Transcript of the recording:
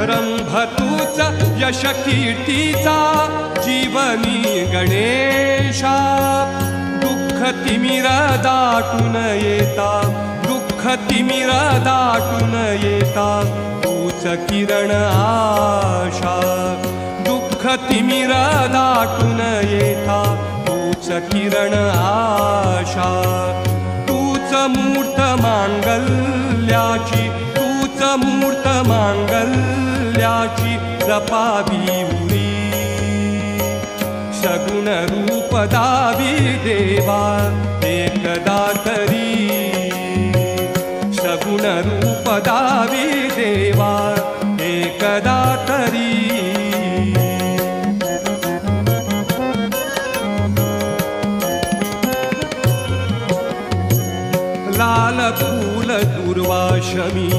रंभतूच यश कीर्तीचा जीवनी गणेशा दुःख तिमिर दाटून येता दुःख तिमिर दाटून येता तूच किरण आशा दुःख तिमिर दाटून येता तूच किरण आशा तूच मूर्त मांगल्याची तूच मूर्त मांगल्याची जपावी उरी सगुण रूप दावी देवा एकदा तरी सगुण रूप दावी देवा एकदा तरी लाल फूल दुर्वाशमी